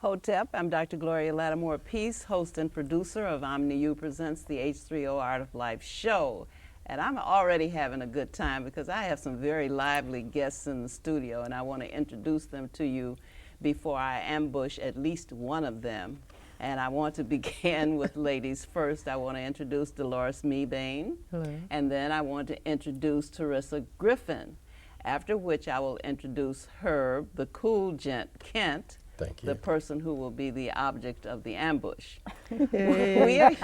Hotep, I'm Dr. Gloria Lattimore Peace, host and producer of OmniU Presents the H3O Art of Life show. And I'm already having a good time because I have some very lively guests in the studio, and I want to introduce them to you before I ambush at least one of them. And I want to begin with ladies first. I want to introduce Deloris MeBain. Hello. And then I want to introduce Terisa Griffin, after which I will introduce Herb, the cool gent, Kent, Thank you. the person who will be the object of the ambush. Hey.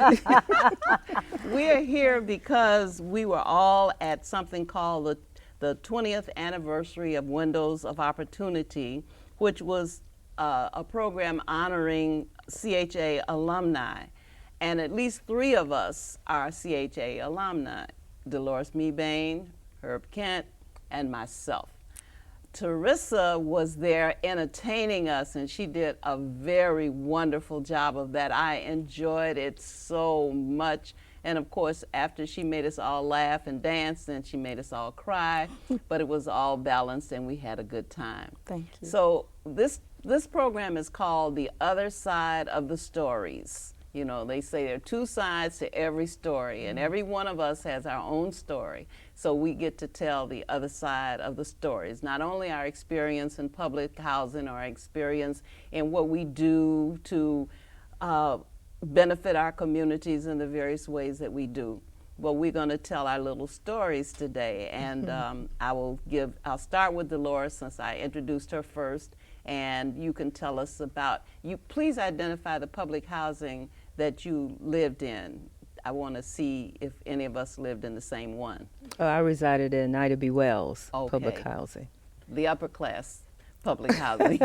We are here because we were all at something called the 20th anniversary of Windows of Opportunity, which was a program honoring CHA alumni. And at least 3 of us are CHA alumni: Deloris MeBain, Herb Kent, and myself. Terisa was there entertaining us, and she did a very wonderful job of that. I enjoyed it so much. And of course, after she made us all laugh and dance, then she made us all cry, but it was all balanced and we had a good time. Thank you. So this program is called The Other Side of the Stories. You know, they say there are 2 sides to every story, and every one of us has our own story. So we get to tell the other side of the stories, not only our experience in public housing or our experience in what we do to benefit our communities in the various ways that we do. But we're going to tell our little stories today, and I'll start with Deloris since I introduced her first, and you can tell us about, please identify the public housing that you lived in. I want to see if any of us lived in the same one. I resided in Ida B. Wells Okay. public housing. The upper class public housing.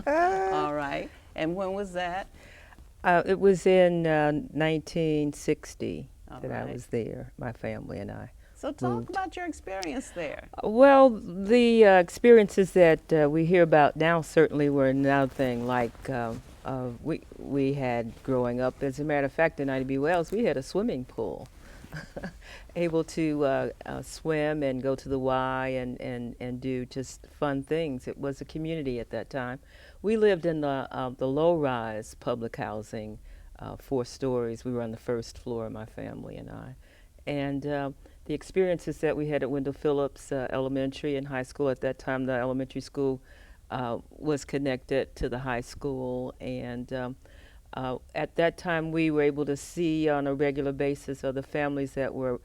All right. And when was that? It was in 1960 that I right. was there, my family and I. So talk Moved. about your experience there. Well, the experiences that we hear about now certainly were another thing like we had growing up. As a matter of fact, in Ida B. Wells, we had a swimming pool. Able to swim and go to the Y and do just fun things. It was a community at that time. We lived in the low-rise public housing, 4 stories. We were on the first floor, my family and I. And the experiences that we had at Wendell Phillips Elementary and high school at that time, the elementary school was connected to the high school, and at that time we were able to see on a regular basis other families that were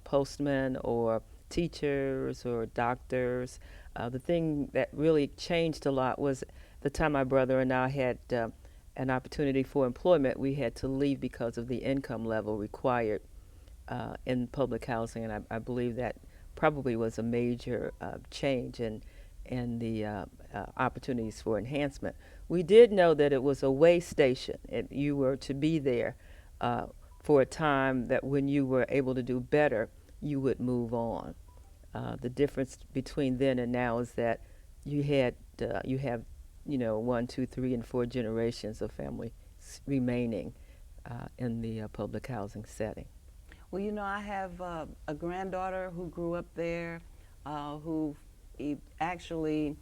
postmen or teachers or doctors. The thing that really changed a lot was the time my brother and I had an opportunity for employment. We had to leave because of the income level required in public housing, and I believe that probably was a major change in the opportunities for enhancement. We did know that it was a way station. You were to be there for a time that when you were able to do better, you would move on. The difference between then and now is that you have 1, 2, 3, and 4 generations of families remaining in the public housing setting. Well, you know, I have a granddaughter who grew up there, who actually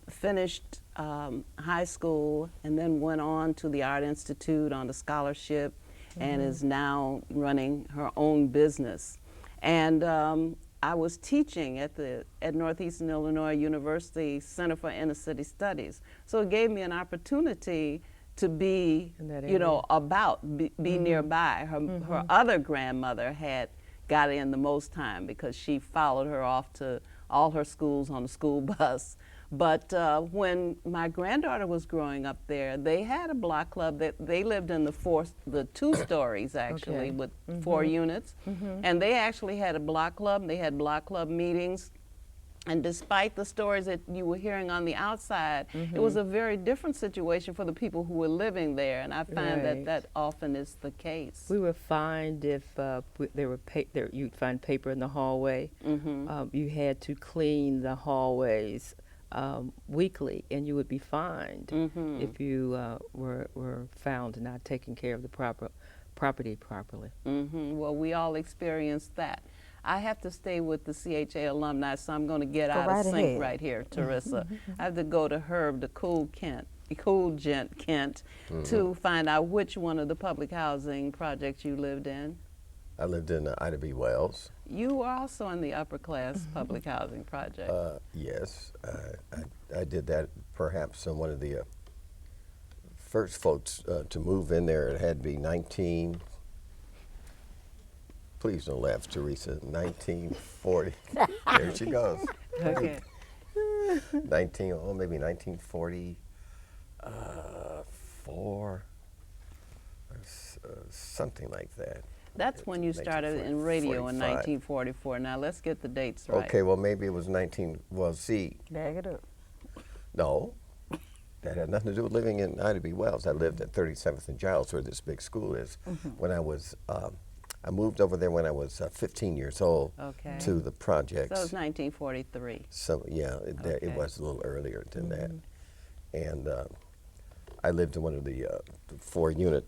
finished high school and then went on to the Art Institute on a scholarship and is now running her own business. And I was teaching at Northeastern Illinois University Center for Inner City Studies. So it gave me an opportunity to be, be nearby. Her other grandmother had got in the most time because she followed her off to all her schools on the school bus. But when my granddaughter was growing up there, they had a block club that they lived in the 2 stories actually, with 4 units. And they actually had a block club. They had block club meetings. And despite the stories that you were hearing on the outside, it was a very different situation for the people who were living there. And I find that often is the case. We were fined if you'd find paper in the hallway. You had to clean the hallways weekly, and you would be fined if you were found not taking care of the property properly. Well, we all experienced that. I have to stay with the CHA alumni, so I'm going to get Go out right of sync ahead. right here, Terisa. I have to go to Herb, the cool gent Kent, to find out which one of the public housing projects you lived in. I lived in Ida B. Wells. You were also in the upper class public housing project. Yes, I did that. Perhaps one of the first folks to move in there. It had to be 19. Please don't laugh, Teresa. 1940. There she goes. Okay. Maybe 1944, something like that. That's when you started in radio in 1945. 1944. Now let's get the dates right. Okay, well maybe it was 19. Well, see, Bag it up. no, that had nothing to do with living in Ida B. Wells. I lived at 37th and Giles, where this big school is. When I was, I moved over there when I was 15 years old Okay. to the projects. So it was 1943. So yeah, it Okay. was a little earlier than that. And I lived in one of the 4-unit.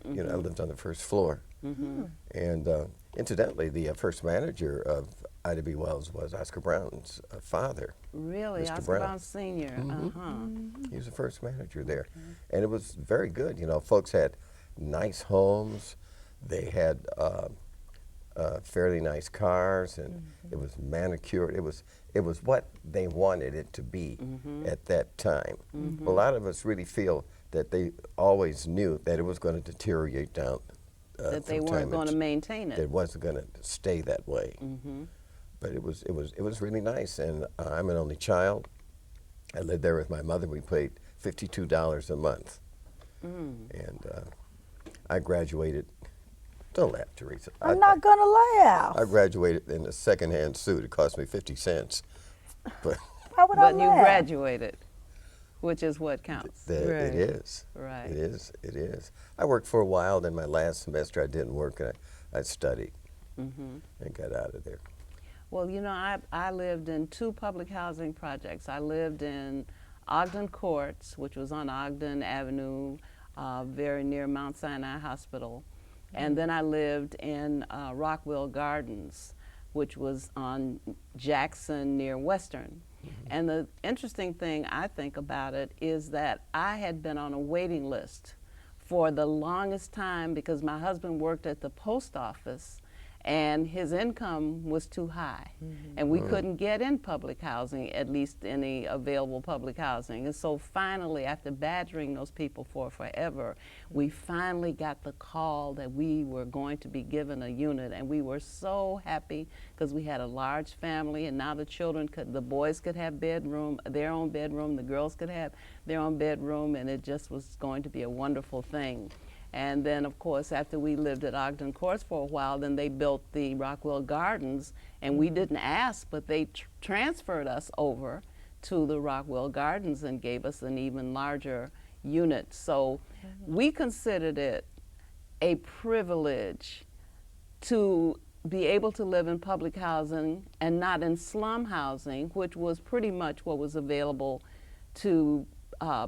You know, I lived on the first floor. And incidentally, the first manager of Ida B. Wells was Oscar Brown's father. Really? Mr. Oscar Brown. Brown Sr. He was the first manager there. And it was very good. You know, folks had nice homes. They had fairly nice cars, and it was manicured. It was what they wanted it to be at that time. A lot of us really feel that they always knew that it was going to deteriorate down. That they from weren't time going to into- maintain it. It wasn't going to stay that way. But it was really nice, and I'm an only child. I lived there with my mother. We paid $52 a month, and I graduated. Don't laugh, Teresa. I'm not gonna laugh. I graduated in a second-hand suit. It cost me 50 cents, but Why would I But you laugh? graduated, which is what counts. it Right. is. Right. It is. It is. I worked for a while. Then my last semester, I didn't work. I studied and got out of there. Well, you know, I lived in 2 public housing projects. I lived in Ogden Courts, which was on Ogden Avenue, very near Mount Sinai Hospital. And then I lived in Rockwell Gardens, which was on Jackson near Western. And the interesting thing I think about it is that I had been on a waiting list for the longest time because my husband worked at the post office and his income was too high. And we couldn't get in public housing, at least any available public housing. And so finally, after badgering those people for forever, we finally got the call that we were going to be given a unit. And we were so happy because we had a large family, and now the boys could have their own bedroom, the girls could have their own bedroom, and it just was going to be a wonderful thing. And then, of course, after we lived at Ogden Courts for a while, then they built the Rockwell Gardens, and we didn't ask, but they transferred us over to the Rockwell Gardens and gave us an even larger unit. So we considered it a privilege to be able to live in public housing and not in slum housing, which was pretty much what was available to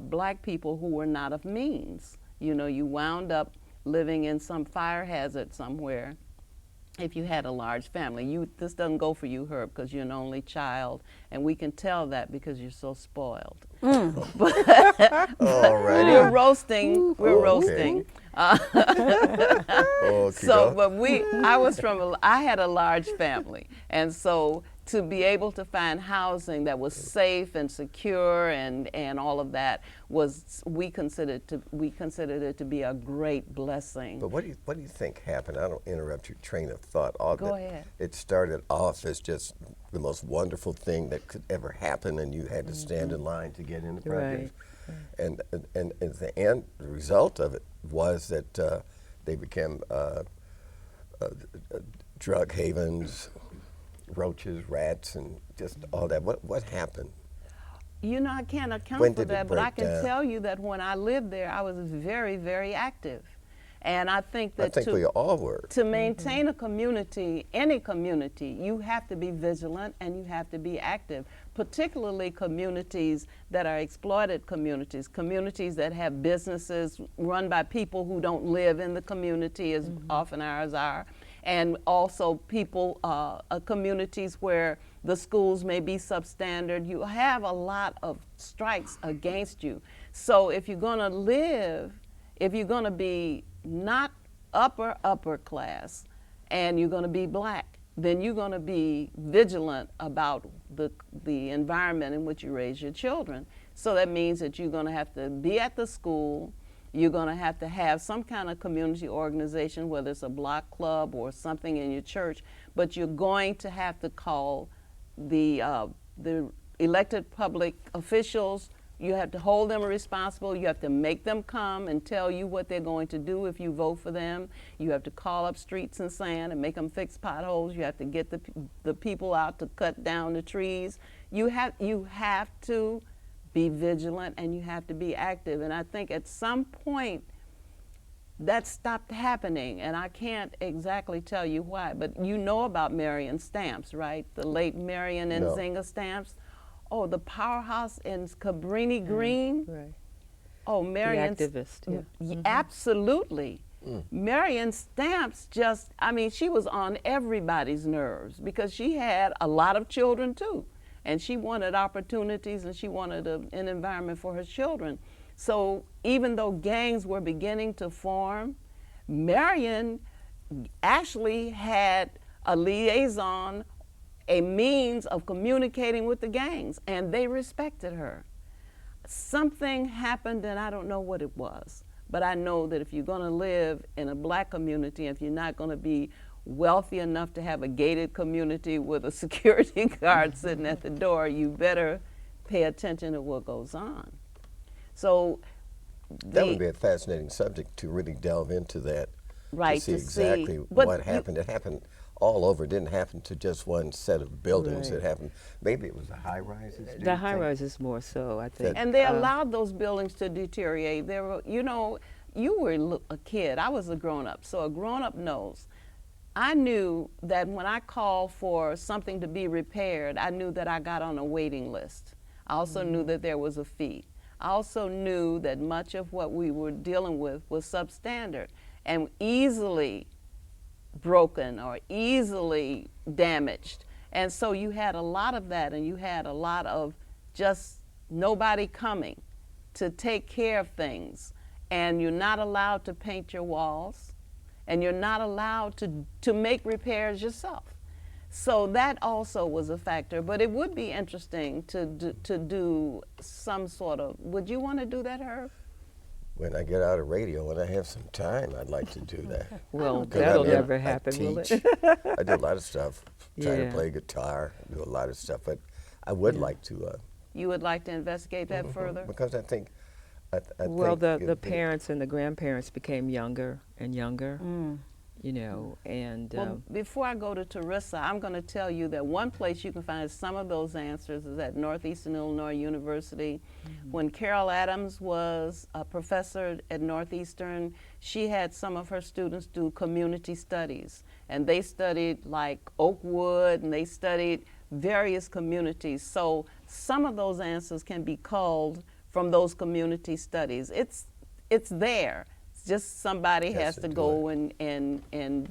black people who were not of means. You know, you wound up living in some fire hazard somewhere if you had a large family. This doesn't go for you, Herb, because you're an only child, and we can tell that because you're so spoiled. All right. We're roasting. We're Okay. roasting. So, but I had a large family, and so to be able to find housing that was safe and secure and all of that we considered it to be a great blessing. But what do you think happened? I don't interrupt your train of thought. Go ahead. It started off as just the most wonderful thing that could ever happen, and you had to stand in line to get in the project. And the end result of it was that they became drug havens, roaches, rats, and just all that. What happened? You know, I can't account When for did it that, but I break can down? tell you that when I lived there, I was very, very active. And I think that I think we all were. to maintain a community, any community, you have to be vigilant and you have to be active, particularly communities that are exploited communities that have businesses run by people who don't live in the community as often ours are. And also people, communities where the schools may be substandard. You have a lot of strikes against you. So if you're going to live, if you're going to be not upper class and you're going to be black, then you're going to be vigilant about the environment in which you raise your children. So that means that you're going to have to be at the school. You're going to have some kind of community organization, whether it's a block club or something in your church, but you're going to have to call the elected public officials. You have to hold them responsible. You have to make them come and tell you what they're going to do if you vote for them. You have to call up Streets and Sand and make them fix potholes. You have to get the people out to cut down the trees. You have to be vigilant and you have to be active. And I think at some point that stopped happening, and I can't exactly tell you why, but you know about Marion Stamps, right? The late Marion and Nzinga Stamps. Oh, the powerhouse in Cabrini Green. Right. Oh, Marion. The activist, yeah. Absolutely. Marion Stamps she was on everybody's nerves because she had a lot of children too. And she wanted opportunities and she wanted an environment for her children. So even though gangs were beginning to form, Marion actually had a liaison, a means of communicating with the gangs, and they respected her. Something happened, and I don't know what it was, but I know that if you're going to live in a black community, if you're not going to be wealthy enough to have a gated community with a security guard sitting at the door, you better pay attention to what goes on. So that would be a fascinating subject to really delve into that, right, to see exactly what happened. It happened all over. It didn't happen to just one set of buildings. Right. It happened, maybe it was the high rises. The high rises more so, I think. And they allowed those buildings to deteriorate. There were, you were a kid. I was a grown-up, so a grown-up knows. I knew that when I called for something to be repaired, I knew that I got on a waiting list. I also knew that there was a fee. I also knew that much of what we were dealing with was substandard and easily broken or easily damaged. And so you had a lot of that, and you had a lot of just nobody coming to take care of things. And you're not allowed to paint your walls, and you're not allowed to make repairs yourself. So that also was a factor, but it would be interesting to do some sort of, would you want to do that, Herb? When I get out of radio, when I have some time, I'd like to do that. Well, that'll never happen, will it? I do a lot of stuff, try to play guitar, do a lot of stuff, but I would like to. You would like to investigate that further? Because I think, well, the parents and the grandparents became younger and younger, and... Well, before I go to Terisa, I'm going to tell you that one place you can find some of those answers is at Northeastern Illinois University. When Carol Adams was a professor at Northeastern, she had some of her students do community studies, and they studied like Oakwood, and they studied various communities. So some of those answers can be culled from those community studies. It's there. It's just somebody has to go and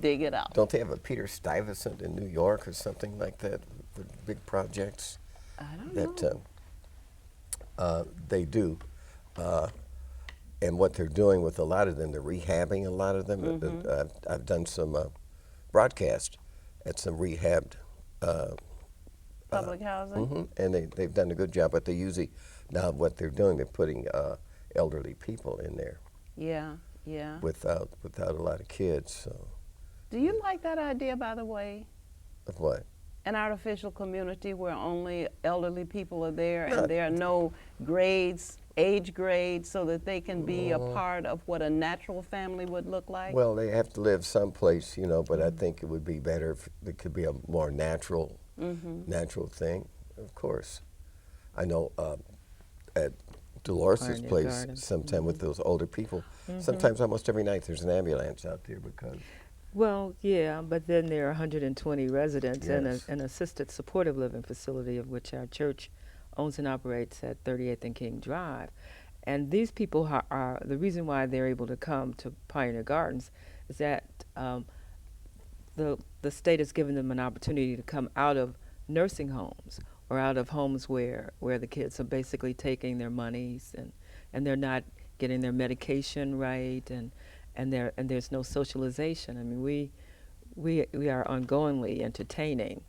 dig it up. Don't they have a Peter Stuyvesant in New York or something like that for big projects? I don't know. They do. And what they're doing with a lot of them, they're rehabbing a lot of them. I've done some broadcast at some rehabbed Public housing? And they've done a good job, but they usually, now what they're doing, they're putting elderly people in there. Yeah. Without a lot of kids, so. Do you like that idea, by the way? Of what? An artificial community where only elderly people are there and there are no grades, age grades, so that they can be a part of what a natural family would look like? Well, they have to live someplace, but I think it would be better if it could be a more natural, natural thing, of course. I know at Deloris' place, sometime with those older people, sometimes almost every night there's an ambulance out there because... Well, yeah, but then there are 120 residents in an assisted supportive living facility of which our church owns and operates at 38th and King Drive. And these people are the reason why they're able to come to Pioneer Gardens is that the state has given them an opportunity to come out of nursing homes or out of homes where the kids are basically taking their monies and they're not getting their medication right and there's no socialization. I mean, we are ongoingly entertaining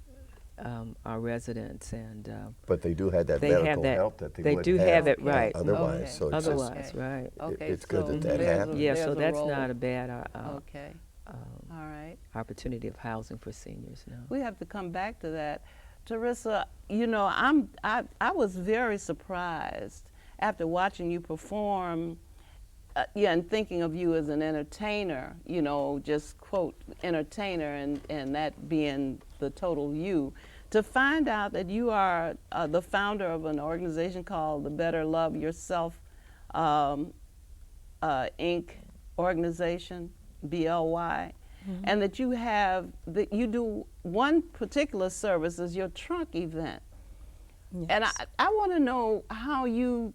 our residents, and But they do have that they have medical that- help that they they wouldn't do have it, yeah, right. otherwise. Okay. So it's otherwise, just, right? Okay, it's good so that that there's a- happens. Yeah, there's so a that's role. not a bad Okay. All right. opportunity of housing for seniors now. We have to come back to that. Terisa, you know, I was very surprised after watching you perform, and thinking of you as an entertainer, you know, just quote entertainer, and that being the total you, to find out that you are the founder of an organization called the Better Love Yourself Inc. organization, BLY. And that you have, that you do one particular service is your trunk event. Yes. And I want to know how you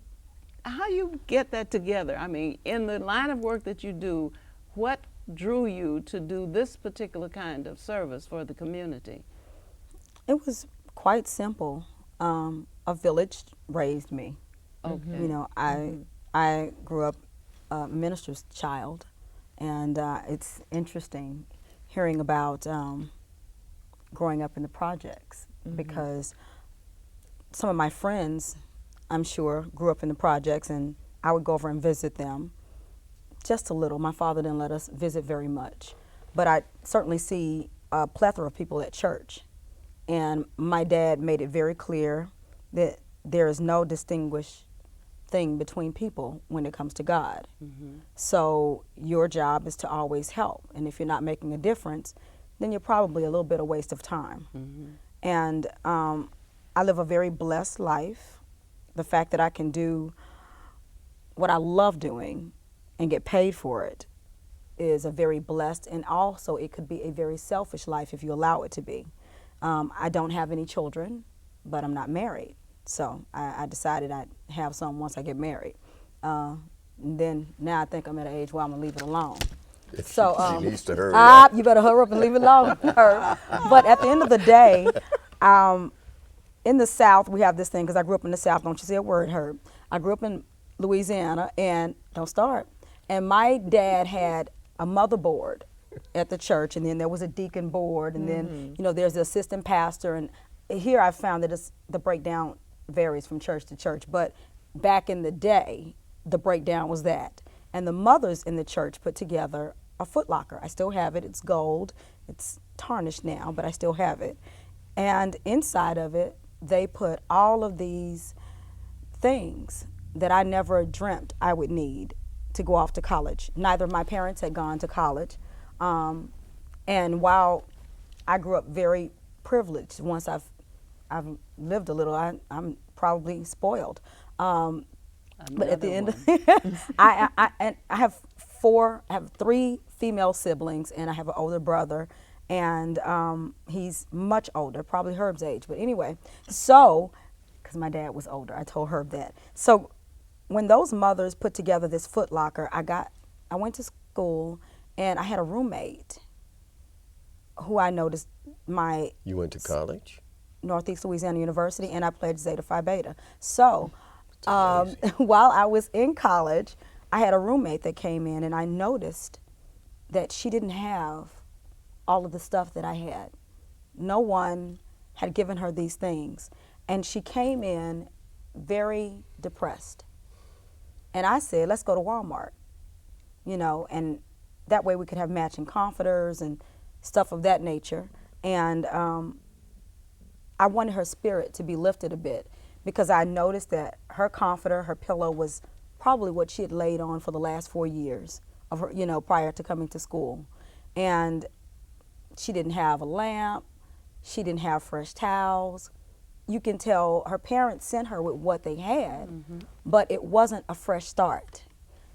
get that together. I mean, in the line of work that you do, what drew you to do this particular kind of service for the community? It was quite simple. A village raised me. Okay. You know, I grew up a minister's child, and it's interesting hearing about growing up in the projects, because some of my friends, I'm sure, grew up in the projects, and I would go over and visit them just a little. My father didn't let us visit very much, but I certainly see a plethora of people at church. And my dad made it very clear that there is no distinguished thing between people when it comes to God. So your job is to always help. And if you're not making a difference, then you're probably a little bit of waste of time. And I live a very blessed life. The fact that I can do what I love doing and get paid for it is a very blessed, and also it could be a very selfish life if you allow it to be. I don't have any children, but I'm not married. So I decided I'd have some once I get married. Then now I think I'm at an age where I'm gonna leave it alone. So She needs to hurry up. you better hurry up and leave it alone. But at the end of the day, in the South we have this thing, because I grew up in the South. Don't you say a word, Herb. I grew up in Louisiana, and don't start. And my dad had a motherboard at the church, and then there was a deacon board, and then there's the assistant pastor. And here I found that the breakdown varies from church to church, but back in the day, the breakdown was that. And the mothers in the church put together a Foot Locker. I still have it. It's gold. It's tarnished now, but I still have it. And inside of it, they put all of these things that I never dreamt I would need to go off to college. Neither of my parents had gone to college. And while I grew up very privileged, once I've lived a little, I'm probably spoiled. But at the end, I have three female siblings, and I have an older brother, and he's much older, probably Herb's age. But anyway, so, because my dad was older, I told Herb that. So when those mothers put together this Foot Locker, I went to school, and I had a roommate who I noticed You went to college? Northeast Louisiana University, and I pledged Zeta Phi Beta. So while I was in college, I had a roommate that came in, and I noticed that she didn't have all of the stuff that I had. No one had given her these things. And she came in very depressed. And I said, let's go to Walmart, and that way we could have matching comforters and stuff of that nature. And I wanted her spirit to be lifted a bit, because I noticed that her comforter, her pillow, was probably what she had laid on for the last 4 years of her, prior to coming to school. And she didn't have a lamp. She didn't have fresh towels. You can tell her parents sent her with what they had, but it wasn't a fresh start.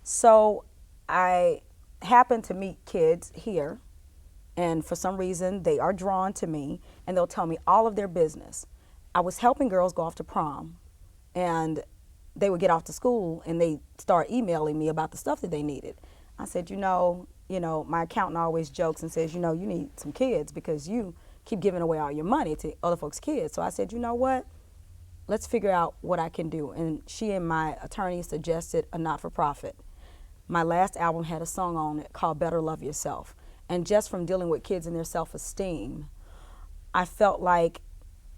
So I happened to meet kids here, and for some reason they are drawn to me, and they'll tell me all of their business. I was helping girls go off to prom, and they would get off to school and they start emailing me about the stuff that they needed. I said, my accountant always jokes and says, you need some kids because you keep giving away all your money to other folks' kids. So I said, you know what? Let's figure out what I can do. And she and my attorney suggested a not-for-profit. My last album had a song on it called Better Love Yourself. And just from dealing with kids and their self-esteem, I felt like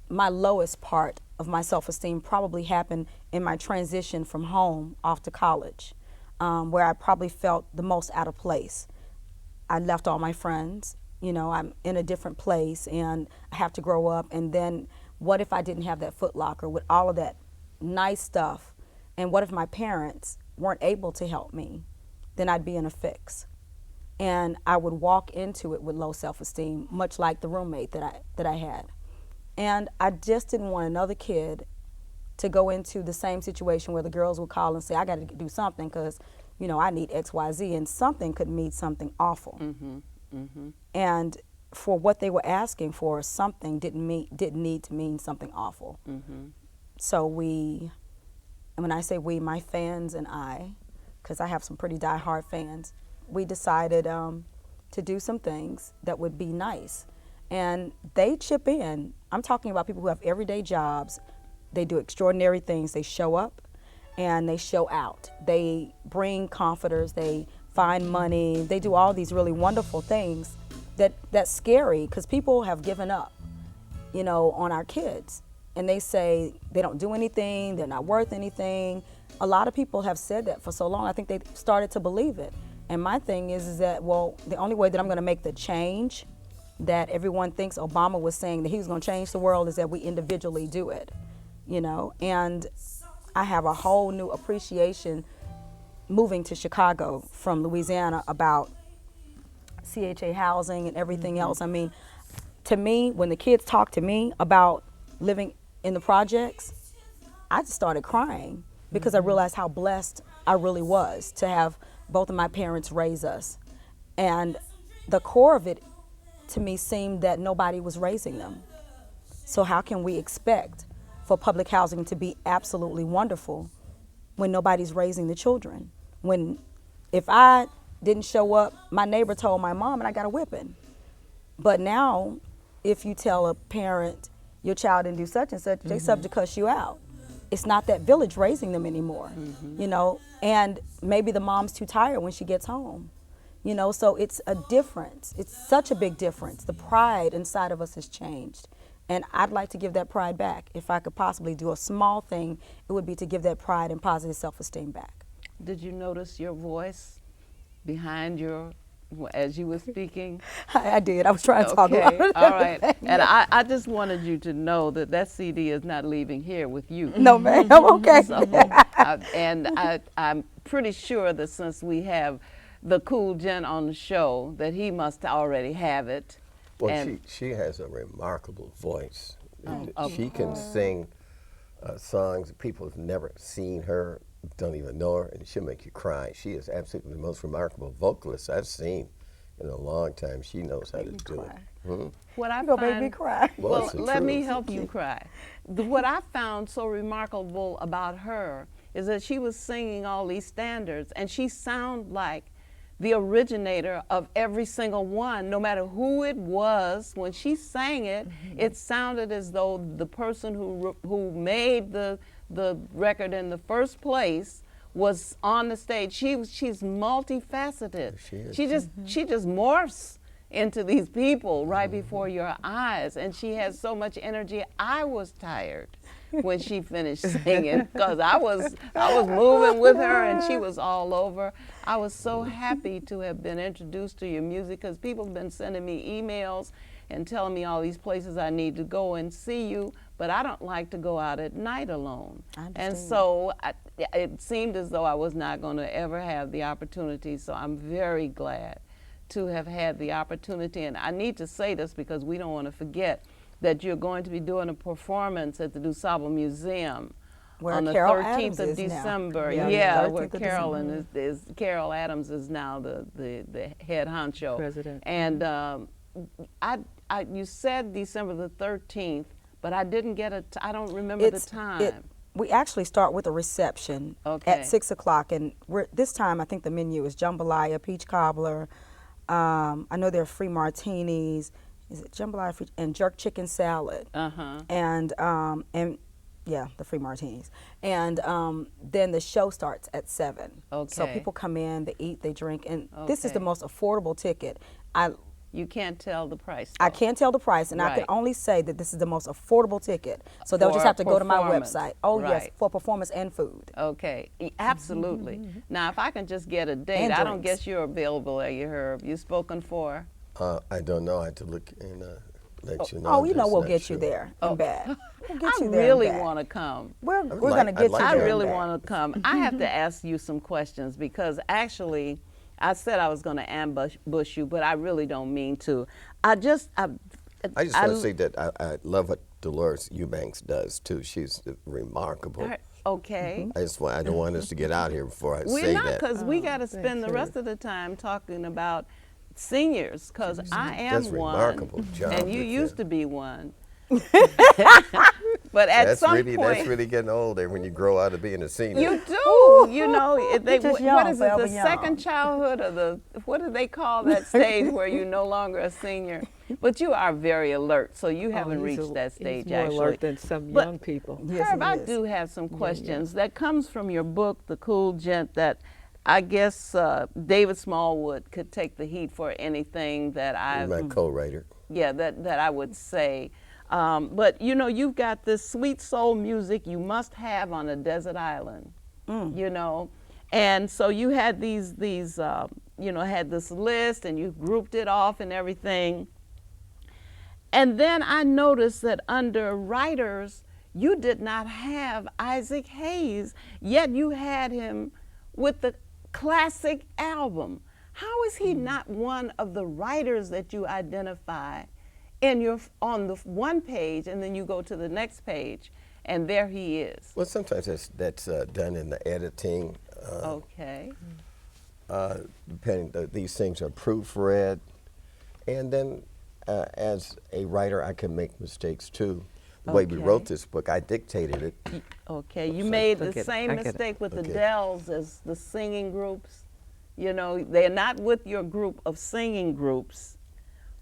my lowest part of my self-esteem probably happened in my transition from home off to college, where I probably felt the most out of place. I left all my friends, I'm in a different place and I have to grow up. And then what if I didn't have that Foot Locker with all of that nice stuff? And what if my parents weren't able to help me? Then I'd be in a fix. And I would walk into it with low self-esteem, much like the roommate that I had. And I just didn't want another kid to go into the same situation where the girls would call and say, I got to do something because, I need X, Y, Z, and something could mean something awful. Mm-hmm. Mm-hmm. And for what they were asking for, something didn't need to mean something awful. Mm-hmm. So when I say we, my fans and I, because I have some pretty diehard fans, we decided to do some things that would be nice. And they chip in. I'm talking about people who have everyday jobs. They do extraordinary things. They show up and they show out. They bring comforters. They find money. They do all these really wonderful things that's scary because people have given up, on our kids. And they say they don't do anything. They're not worth anything. A lot of people have said that for so long. I think they started to believe it. And my thing is that, well, the only way that I'm going to make the change that everyone thinks Obama was saying that he was going to change the world is that we individually do it, And I have a whole new appreciation moving to Chicago from Louisiana about CHA housing and everything else. I mean, to me, when the kids talk to me about living in the projects, I just started crying because I realized how blessed I really was to have both of my parents raise us. And the core of it to me seemed that nobody was raising them. So how can we expect for public housing to be absolutely wonderful when nobody's raising the children? If I didn't show up, my neighbor told my mom and I got a whipping. But now, if you tell a parent your child didn't do such and such, they subject to cuss you out. It's not that village raising them anymore, and maybe the mom's too tired when she gets home. So it's a difference. It's such a big difference. The pride inside of us has changed. And I'd like to give that pride back. If I could possibly do a small thing, it would be to give that pride and positive self-esteem back. Did you notice your voice behind as you were speaking? I did. I was trying to talk about it. All right. And I just wanted you to know that CD is not leaving here with you. No, ma'am. I'm okay. So, I'm pretty sure that since we have the cool gent on the show, that he must already have it. Well, she has a remarkable voice. She can sing songs that people have never seen her, don't even know her, and she'll make you cry. She is absolutely the most remarkable vocalist I've seen in a long time. She knows how to do it. Hmm? What I You're gonna make me cry. Well, Well, it's the let me truth. help you cry. What I found so remarkable about her is that she was singing all these standards, and she sounded like the originator of every single one, no matter who it was. When she sang it, it sounded as though the person who made the record in the first place was on the stage. She's multifaceted. She is. She just morphs into these people right before your eyes, and she has so much energy. I was tired when she finished singing because I was moving with her and she was all over. I was so happy to have been introduced to your music because people have been sending me emails and telling me all these places I need to go and see you, but I don't like to go out at night alone. And so it seemed as though I was not going to ever have the opportunity, so I'm very glad to have had the opportunity. And I need to say this because we don't want to forget that you're going to be doing a performance at the DuSable Museum Where on the Carol 13th Adams of is now. December. Yeah, Yeah, 13th where of December. Carol Adams is now the head honcho. President. And you said December the 13th, but I didn't get I don't remember the time. we actually start with a reception Okay. at 6 o'clock, and this time I think the menu is jambalaya, peach cobbler. I know there are free martinis. Is it jambalaya and jerk chicken salad? And yeah, the free martinis. And then the show starts at 7. So Okay. people come in, they eat, they drink, and this is the Okay. most affordable ticket. You can't tell the price. I though. can't tell the price, and I can Right. only say that this is the most affordable ticket. So they'll just For have to go to my performance. website. Oh yes, Right. for performance and food. Okay, absolutely. Now, if I can just get a date, And I don't drinks. guess you're available, are you, Herb? You spoken for? I don't know. I had to look and let you know. Oh, you I'm know just we'll not get you sure. there in bed. We'll get I you there really in bed. want to come. We're like- gonna I'd get like you I to there. really in bed. want to come. I have to ask you some questions because actually, I said I was going to ambush you, but I really don't mean to. I just want to say that I love what Deloris Eubanks does too. She's remarkable. Okay. I don't want us to get out here before I We're say not, that. because we got to spend the rest of the time talking about seniors, because I am That's one, remarkable job and you with used that. to be one. But at some point, That's really getting older when you grow out of being a senior. you do. You know, they, just what young, is it? The forever young. second childhood, or the what do they call that stage where you're no longer a senior? But you are very alert, so you haven't reached that stage He's more actually. alert than some But- young people. Yes, Herb, it I is. do have some questions that comes from your book, The Cool Gent, that I guess David Smallwood could take the heat for anything that I my co-writer. that I would say. But you know, you've got this sweet soul music you must have on a desert island. You know, and so you had these you know, had this list and you grouped it off and everything. And then I noticed that under writers, you did not have Isaac Hayes, yet you had him with the classic album. How is he not one of the writers that you identify on the one page, and then you go to the next page, and there he is? Well, sometimes that's done in the editing. Okay. Depending, these things are proofread, and then as a writer, I can make mistakes too. The way we Okay. wrote this book, I dictated it. Okay, you made I the get it. same I get it. mistake with the Okay. Dells as the singing groups. You know, they're not with your group of singing groups,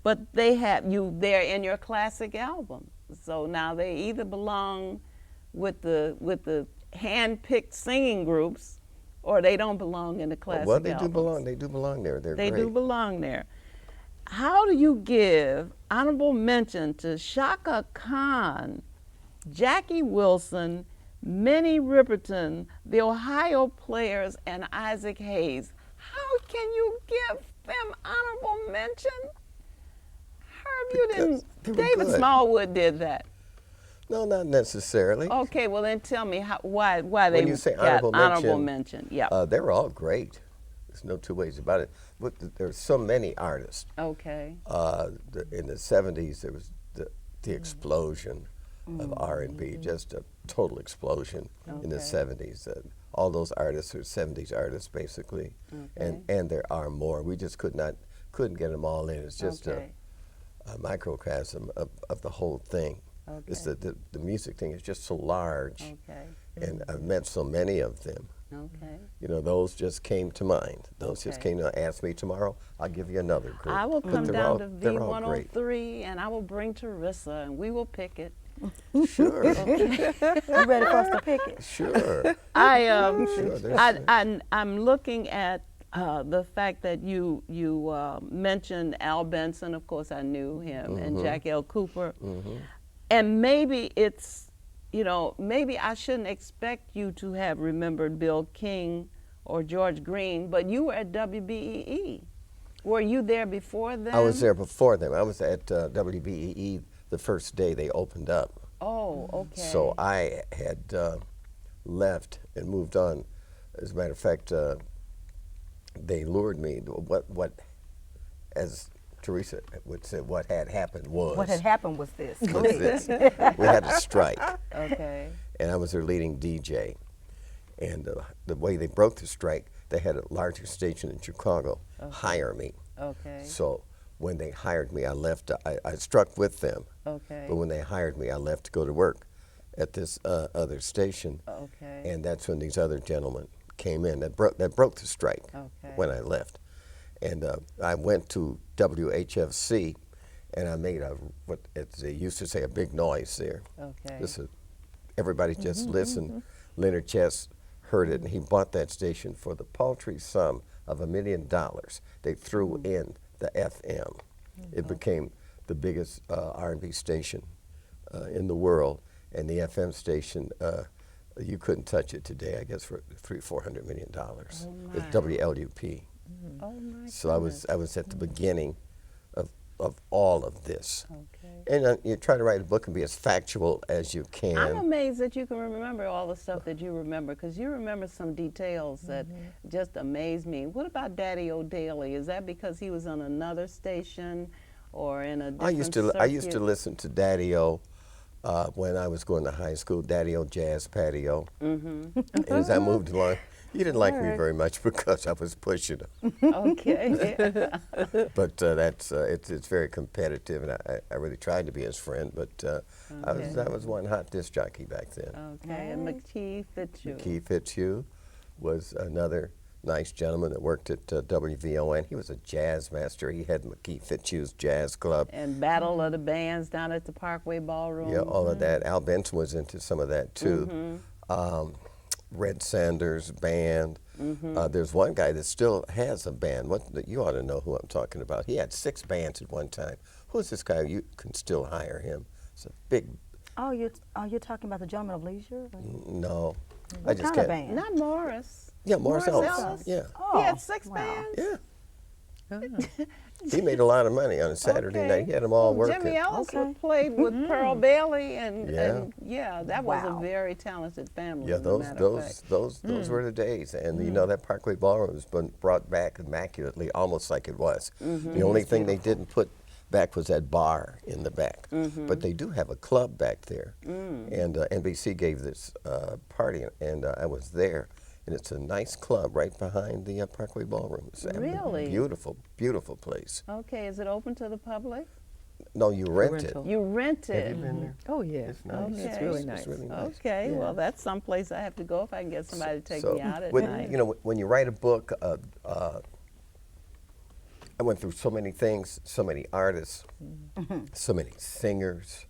but they're in your classic album. So now they either belong with the hand-picked singing groups, or they don't belong in the classic Well, they albums. do belong. They do belong there. They're They great. do belong there. How do you give honorable mention to Shaka Khan, Jackie Wilson, Minnie Riperton, the Ohio Players, and Isaac Hayes? How can you give them honorable mention? Herb, you Because didn't. they were David good. Smallwood did that. No, not necessarily. Okay, well then tell me why When they you say got honorable mention. Yeah. They were all great. There's no two ways about it. But there's so many artists. Okay. In the 70s, there was the explosion of R&B, just a total explosion in the Okay. 70s. All those artists are 70s artists, basically, and there are more. We just couldn't get them all in. It's just Okay. a microcosm of the whole thing. It's Okay. the music thing is just so large, Okay. and I've met so many of them. Okay. You know, those just came to mind. Those just Okay. came to ask me tomorrow. I'll give you another group. I will But come they're down all- to they're all great. V103 and I will bring Terisa and we will pick it. Sure, You ready for us to pick it? sure. I'm looking at the fact that you mentioned Al Benson. Of course, I knew him, and Jack L. Cooper. And maybe it's, you know, maybe I shouldn't expect you to have remembered Bill King or George Green, but you were at WBEE. Were you there before them? I was there before them. I was at WBEE the first day they opened up. Oh, okay. So I had left and moved on. As a matter of fact, they lured me. What, as Teresa would say, what had happened was. What had happened was this. was this. We had a strike, Okay. and I was their leading DJ. And the way they broke the strike, they had a larger station in Chicago hire me. Okay. So when they hired me, I left. I struck with them. Okay. But when they hired me, I left to go to work at this other station. Okay. And that's when these other gentlemen came in that broke the strike Okay. when I left. And I went to WHFC, and I made what they used to say, a big noise there. Okay. Everybody just listened. Leonard Chess heard it, and he bought that station for the paltry sum of $1 million. They threw in the FM. It became the biggest R&B station in the world, and the FM station, you couldn't touch it today, I guess, for $400 million. It's WLUP. Oh my So I was at the beginning of all of this. Okay. And you try to write a book and be as factual as you can. I'm amazed that you can remember all the stuff that you remember, because you remember some details that just amaze me. What about Daddy O'Daly? Is that because he was on another station or in a different I used to circuit? listen to Daddy O when I was going to high school, Daddy O Jazz Patio. And as I moved along, he didn't like me very much because I was pushing him. Okay. But it's very competitive, and I really tried to be his friend, but I was one hot disc jockey back then. Okay. And McKee Fitzhugh. Keith Fitzhugh was another nice gentleman that worked at WVON. He was a jazz master. He had McKee Fitzhugh's Jazz Club. And Battle of the Bands down at the Parkway Ballroom. Yeah, all of that. Al Benson was into some of that too. Red Sanders Band. There's one guy that still has a band. You ought to know who I'm talking about. He had 6 bands at one time. Who's this guy? You can still hire him. It's a big. Oh, you're talking about the Gentleman of Leisure? No, I What just kind of can't. band? Not Morris. Yeah, Morris Ellis. Ellis. Yeah, He had 6 wow. bands. yeah. He made a lot of money on a Saturday night. He had them all working. Jimmy Ellis Okay. played with Pearl Bailey, and that was Wow. a very talented family. Yeah, as a matter of fact. those were the days, and you know that Parkway Ballroom has been brought back immaculately, almost like it was. The only thing they didn't put back was that bar in the back, but they do have a club back there, and NBC gave this party, and I was there. And it's a nice club right behind the Parkway Ballroom. It's a Really? beautiful, beautiful place. Okay, is it open to the public? No, you rent it. rental. You rent Have you it. been there? Oh, yeah. It's nice. It's Okay. really It's nice. really nice. Okay, Yeah. well, that's someplace I have to go if I can get somebody to take me out at when, night. you know, when you write a book, I went through so many things, so many artists, so many singers.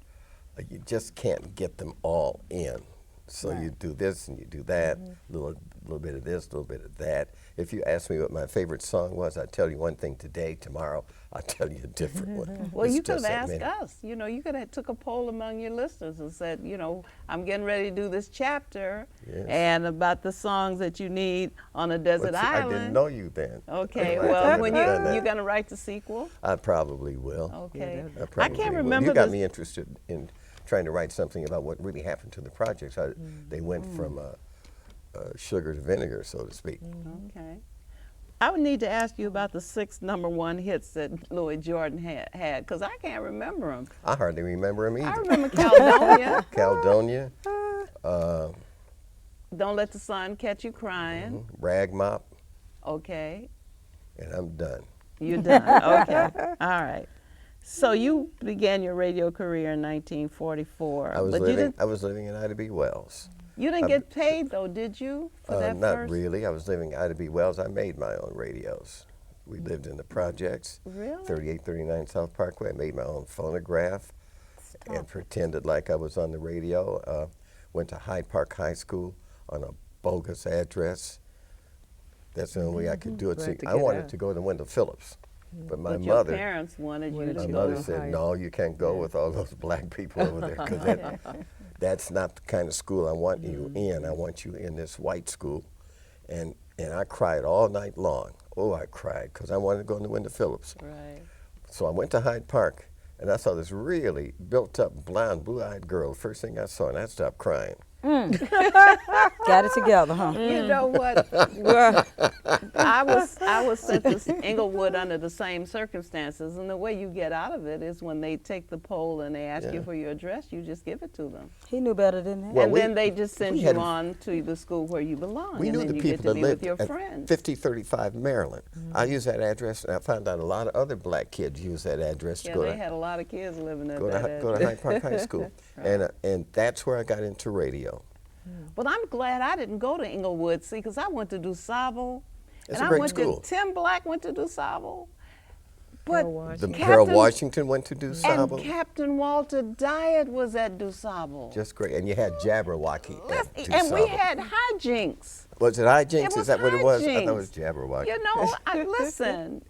You just can't get them all in. So you do this and you do that, little bit of this, a little bit of that. If you ask me what my favorite song was, I'd tell you one thing today. Tomorrow, I'll tell you a different one. Well, It's you could just have that asked many. us. You know, you could have took a poll among your listeners and said, you know, I'm getting ready to do this chapter, Yes. and about the songs that you need on a desert But see, I island. didn't know you then. Okay, Otherwise, I well, would when have done that. you're gonna write the sequel. I probably will. Okay, I I probably can't will. remember You got this. me interested in trying to write something about what really happened to the projects. They went from sugar to vinegar, so to speak. Okay. I would need to ask you about the 6 #1 hits that Louis Jordan had, because I can't remember them. I hardly remember him I either. remember Caledonia. Caledonia, Don't Let the Sun Catch You Crying. Rag Mop, Okay, and I'm done. you're done. Okay, all right. So you began your radio career in 1944. I was but living in Ida B. Wells. you didn't get paid though, did you? For that Not first? really. I was living in Ida B. Wells. I made my own radios. We lived in the projects, Really? 3839 South Parkway. I made my own phonograph and pretended like I was on the radio. Went to Hyde Park High School on a bogus address. That's the only way I could do it. Glad See, to I get wanted out. to go to Wendell Phillips, but my But your mother, parents wanted you Wanted to my you go. mother to said, Ohio. "No, you can't go with all those black people over there because that's not the kind of school I want you in. I want you in this white school." And I cried all night long. Oh, I cried because I wanted to go into Wendell Phillips. Right. So I went to Hyde Park, and I saw this really built-up, blonde, blue-eyed girl. First thing I saw, and I stopped crying. Got it together, huh? You know what? I was sent to Inglewood under the same circumstances, and the way you get out of it is when they take the poll and they ask you for your address, you just give it to them. He knew better than that. Well, And then they just send we you had- on to the school where you belong, We and knew then the you people get to that be lived with your at friends. 5035 Maryland. I used that address, and I found out a lot of other black kids use that address to Yeah, go they to had a lot of kids living at go that to address. Hyde Park High School, and that's where I got into radio. But I'm glad I didn't go to Inglewood, see, because I went to DuSable. It's and a I great went school. to, Tim Black went to DuSable. But The Captain- Harold Washington went to and DuSable. Captain Walter Diet was at DuSable. Just great, and you had Jabberwocky at DuSable. And we had hijinks. Was it hijinks? It was Is that what it was? I thought it hijinks. was Jabberwocky. You know, listen,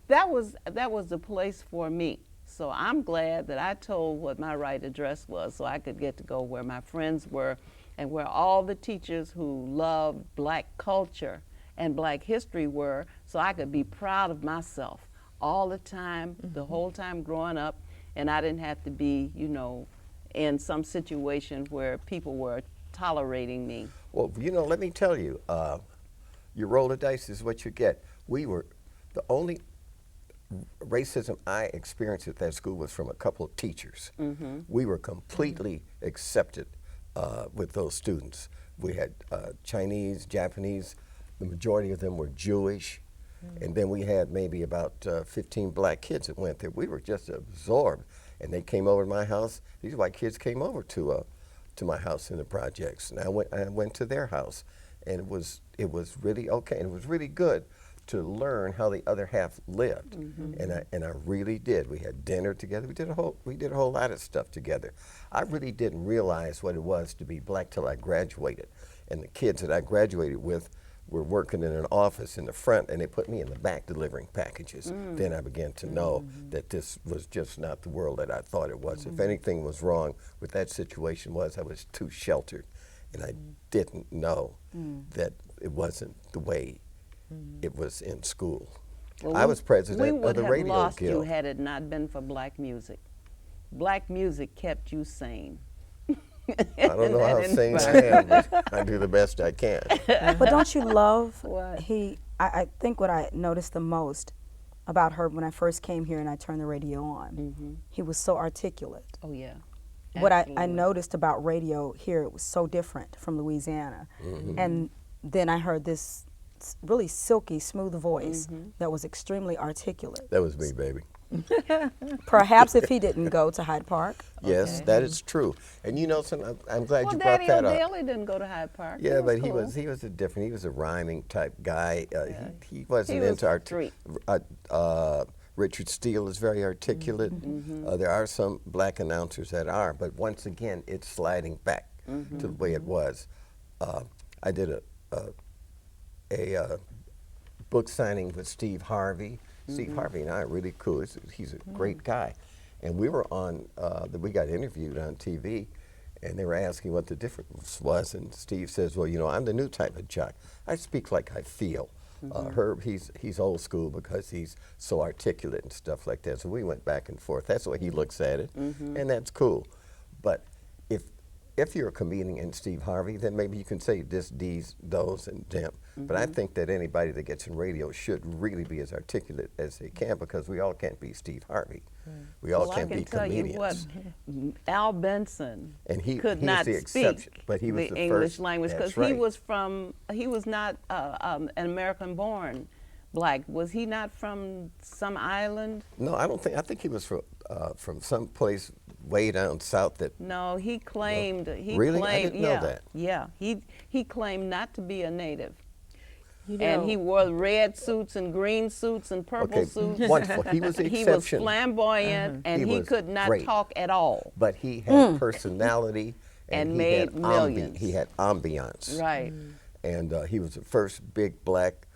that was the place for me. So I'm glad that I told what my right address was, so I could get to go where my friends were, and where all the teachers who loved black culture and black history were, so I could be proud of myself all the time, the whole time growing up, and I didn't have to be, you know, in some situation where people were tolerating me. Well, you know, let me tell you, you roll the dice is what you get. We were, the only racism I experienced at that school was from a couple of teachers. We were completely accepted with those students. We had Chinese, Japanese, the majority of them were Jewish, and then we had maybe about 15 black kids that went there. We were just absorbed, and they came over to my house. These white kids came over to my house in the projects, and I went to their house, and it was really okay, and it was really good to learn how the other half lived, and I really did. We had dinner together. We did a whole lot of stuff together. I really didn't realize what it was to be black till I graduated, and the kids that I graduated with were working in an office in the front, and they put me in the back delivering packages. Then I began to know that this was just not the world that I thought it was. If anything was wrong with that situation was I was too sheltered, and I didn't know that it wasn't the way it was in school. Well, I was president we of would the have Radio lost you Guild. had it not been for black music. Black music kept you sane. I don't know how sane I am, but I do the best I can. But don't you love What? I think what I noticed the most about Herb when I first came here and I turned the radio on, he was so articulate. Oh yeah. What I Absolutely. noticed about radio here, it was so different from Louisiana. And then I heard this really silky, smooth voice that was extremely articulate. That was me, baby. Perhaps if he didn't go to Hyde Park. Yes, that is true. And you know something, I'm glad Well, you brought Daddy that up. O'Daly didn't go to Hyde Park. Yeah, but cool. he was a different. He was a rhyming type guy. He wasn't He was into art. street. Richard Steele is very articulate. There are some black announcers that are, but once again, it's sliding back to the way it was. I did a book signing with Steve Harvey. Steve Harvey and I are really cool. He's a great guy, and we were on. We got interviewed on TV. And they were asking what the difference was, and Steve says, "Well, you know, I'm the new type of jock. I speak like I feel." Herb, he's old school because he's so articulate and stuff like that. So we went back and forth. That's the way he looks at it, and that's cool. But if you're a comedian in Steve Harvey, then maybe you can say this, these, those, and them. But I think that anybody that gets in radio should really be as articulate as they can, because we all can't be Steve Harvey. We all Well, can't I be can tell comedians. you what, Al Benson And he could was not the exception, speak but he was the the English first. language That's because right. he was not an American-born black. Was he not from some island? No, I don't think. I think he was from some place way down south. That No, he claimed. He Really? I claimed. didn't know yeah, that. Yeah, he claimed not to be a native. You And know, he wore red suits and green suits and purple okay, suits. wonderful. He was the He was exception, flamboyant, and He he was could not great. talk at all. but he had personality And he made had millions. He had ambiance, Right. and he was the first big black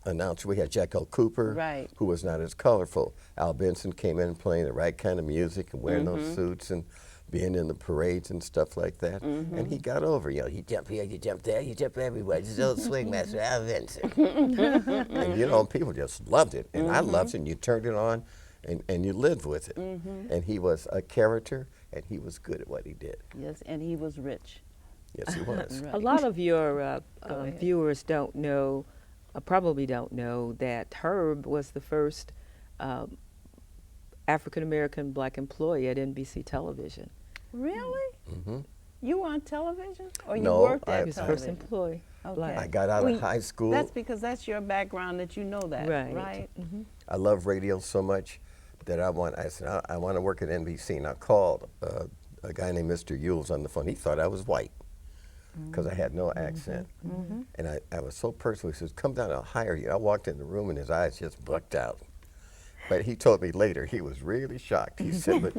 announcer. We had Jack L. Cooper, Right. who was not as colorful. Al Benson came in playing the right kind of music and wearing those suits and being in the parades and stuff like that. And he got over, you know, you jump here, you jump there, you jump everywhere. This old swing master, Al Benson. And, you know, people just loved it. And I loved it. And you turned it on and you lived with it. And he was a character, and he was good at what he did. Yes, and he was rich. Yes, he was. A lot of your ahead. viewers don't know, probably don't know, that Herb was the first African American black employee at NBC Television. Really? Hmm. You were on television, or you No, worked I- at His television? first employee. Okay. I got out Well, of high school. That's because that's your background that you know that, Right. right? I love radio so much that I said, I want to work at NBC. And I called a guy named Mr. Yules on the phone. He thought I was white because I had no accent. And I was so personal. He says, come down, I'll hire you. I walked in the room and his eyes just bucked out. But he told me later, he was really shocked. He said, but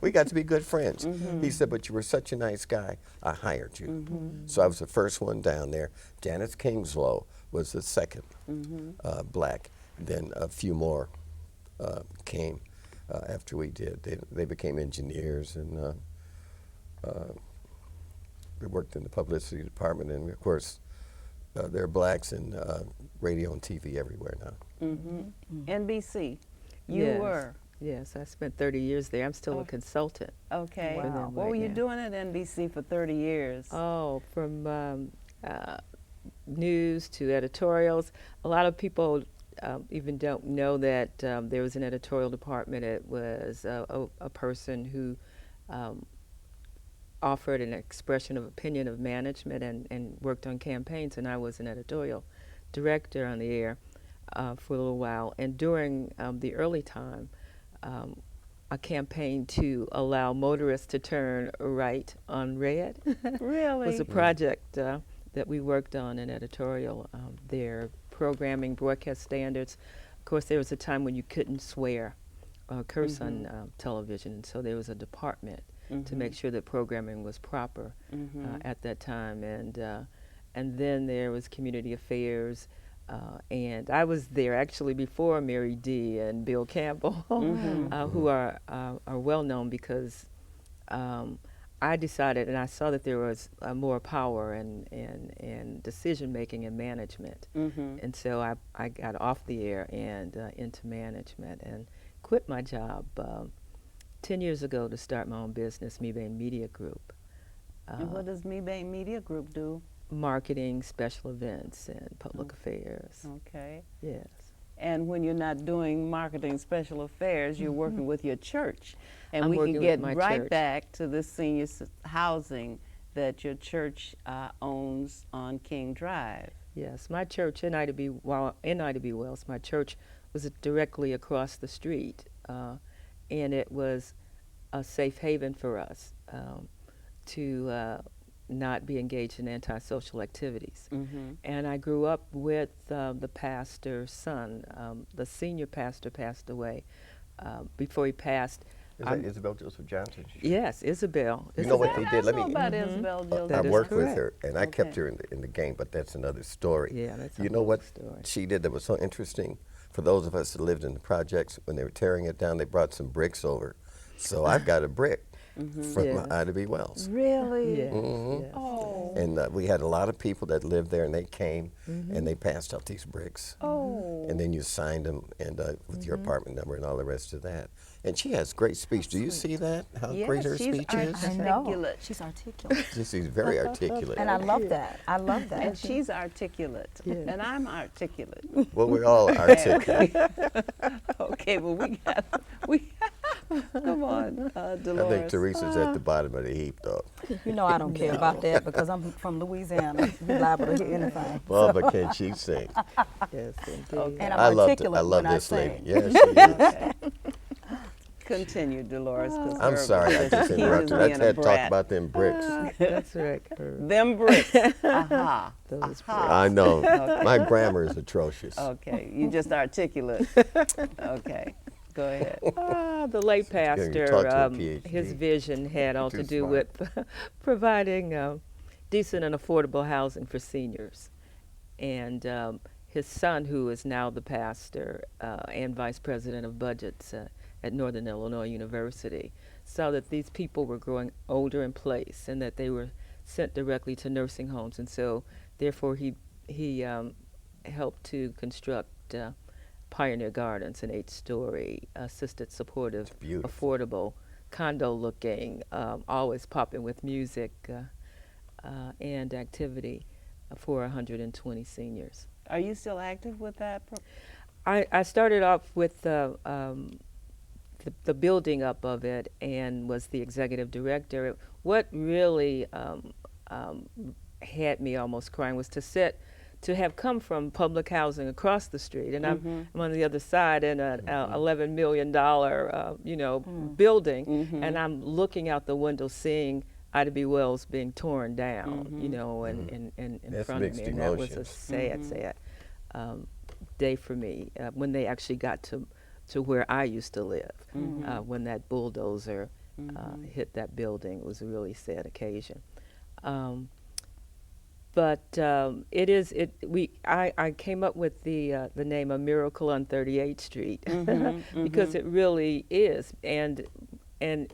we got to be good friends. He said, but you were such a nice guy, I hired you. So I was the first one down there. Janice Kingslow was the second black. Then a few more came after we did. They became engineers, and they worked in the publicity department. And of course, there are blacks in radio and TV everywhere now. NBC. You Yes. were. Yes, I spent 30 years there. I'm still a consultant. Okay. for them What were right you now. doing at NBC for 30 years? Oh, from news to editorials. A lot of people even don't know that there was an editorial department. It was a person who offered an expression of opinion of management and worked on campaigns, and I was an editorial director on the air for a little while. And during the early time, a campaign to allow motorists to turn right on red Really? was a project that we worked on in editorial. Their programming, broadcast standards. Of course, there was a time when you couldn't swear or curse on television, and so there was a department to make sure that programming was proper at that time. And then there was community affairs. And I was there actually before Mary D. and Bill Campbell, who are well known because I decided and I saw that there was more power and decision making and management. And so I got off the air and into management and quit my job 10 years ago to start my own business, MeBain Media Group. And what does MeBain Media Group do? Marketing, special events, and public affairs. Okay. Yes. And when you're not doing marketing special affairs, you're working with your church. And I'm we working can with get my right church. back to this senior housing that your church owns on King Drive. Yes, my church in Ida B. Wells, my church was directly across the street, and it was a safe haven for us to not be engaged in antisocial activities. And I grew up with the pastor's son. The senior pastor passed away. Before he passed, Is that Isabel Joseph Johnson? yes, Isabel. You know what they did? I Let know me. about Isabel Joseph. That I is worked with correct. her, and I kept her in the game, but that's another story. Yeah, that's a You know whole what story. she did that was so interesting? For those of us that lived in the projects, when they were tearing it down, they brought some bricks over. So I've got a brick from Yes. Ida B. Wells. Really? Yes, Mhm. yes. Oh. And we had a lot of people that lived there, and they came, and they passed out these bricks. Oh. And then you signed them and with your apartment number and all the rest of that. And she has great speech. Do you see that? How Yes, great her she's speech is? I know. articulate. She's articulate. She's very articulate. And I love that. I love that. And she's articulate. Yes. And I'm articulate. Well, we're all articulate. Okay, well, we come on, I think Deloris. Teresa's at the bottom of the heap, though. You know I don't care about that because I'm from Louisiana. You're liable to hear anything. Well, but can she sing? Yes, indeed. Okay. And I I'm love articulate I love when I this lady. sing. Yes, she is. Okay. Continue, Dolores. 'Ause I'm Herb sorry I just accuses interrupted. me I being a had to talk brat. about them bricks. That's right. Herb. Them bricks. Aha. Those I know. My grammar is atrocious. Okay, you just articulate. Okay, go ahead. The late you talk pastor, to a PhD. his vision had all Too to do smart. with providing decent and affordable housing for seniors. And his son, who is now the pastor and vice president of budgets at Northern Illinois University, saw that these people were growing older in place and that they were sent directly to nursing homes. And so, therefore, he helped to construct Pioneer Gardens, an 8-story, assisted, supportive, beautiful. affordable, condo-looking, always popping with music and activity for 120 seniors. Are you still active with that? I started off with the building up of it and was the executive director. What really had me almost crying was to have come from public housing across the street, and I'm on the other side in an $11 million building, and I'm looking out the window seeing Ida B. Wells being torn down, in front of me, and that was a sad day for me when they actually got to where I used to live. When that bulldozer hit that building, it was a really sad occasion. But I came up with the name A Miracle on 38th Street because it really is, and in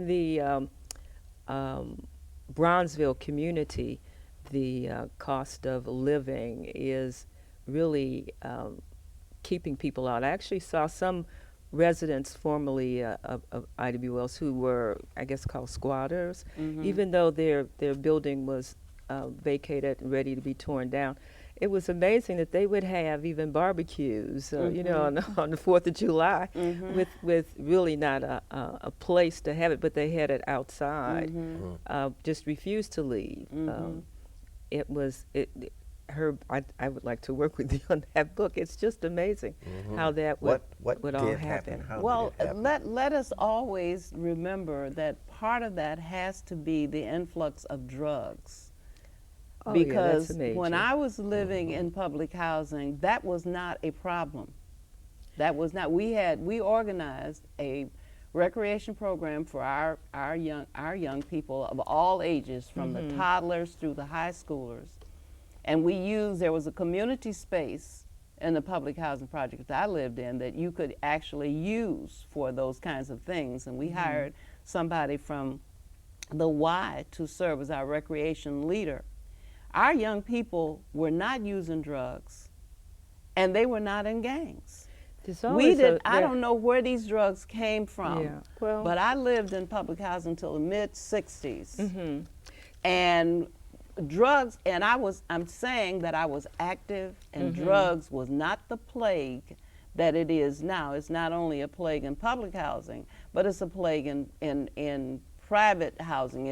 the Bronzeville community, the cost of living is really keeping people out. I actually saw some residents formerly of Ida B. Wells who were, I guess, called squatters, even though their building was vacated and ready to be torn down. It was amazing that they would have even barbecues, on the 4th of July, with really not a place to have it, but they had it outside. Just refused to leave. I would like to work with you on that book. It's just amazing how that would all happen. Well, let us always remember that part of that has to be the influx of drugs. Oh, Because yeah, that's when major. I was living in public housing, that was not a problem. That was not. We organized a recreation program for our young people of all ages, from the toddlers through the high schoolers. And there was a community space in the public housing project that I lived in that you could actually use for those kinds of things. And we hired somebody from the Y to serve as our recreation leader. Our young people were not using drugs, and they were not in gangs. I don't know where these drugs came from, but I lived in public housing until the mid-60s. And drugs, and I'm saying that I was active, and drugs was not the plague that it is now. It's not only a plague in public housing, but it's a plague in private housing,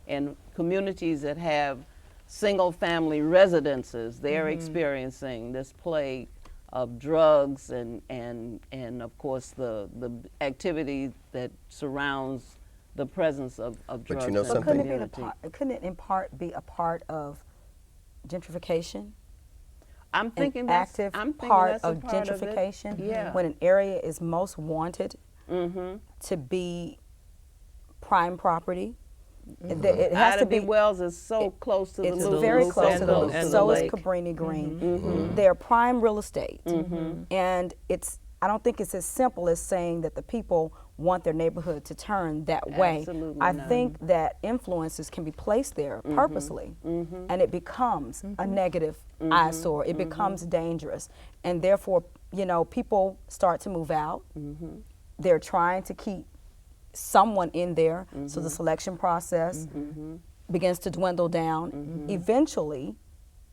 in communities that have single-family residences. They're experiencing this plague of drugs and of course the activity that surrounds the presence of drugs. But you know in the something? community. Couldn't it in part be a part of gentrification? I'm thinking An that's active I'm thinking part that's a of part of it. gentrification? Yeah. When an area is most wanted to be prime property, it has Ida to B. be. Wells is so close to the It's Loop. very Loop close and to the- the Loop. and the So is lake. Cabrini Green. They're prime real estate, and I don't think it's as simple as saying that the people want their neighborhood to turn that way. Absolutely I not. think that influences can be placed there purposely, and it becomes a negative eyesore. It becomes dangerous, and therefore, people start to move out. They're trying to keep someone in there, so the selection process begins to dwindle down. Eventually,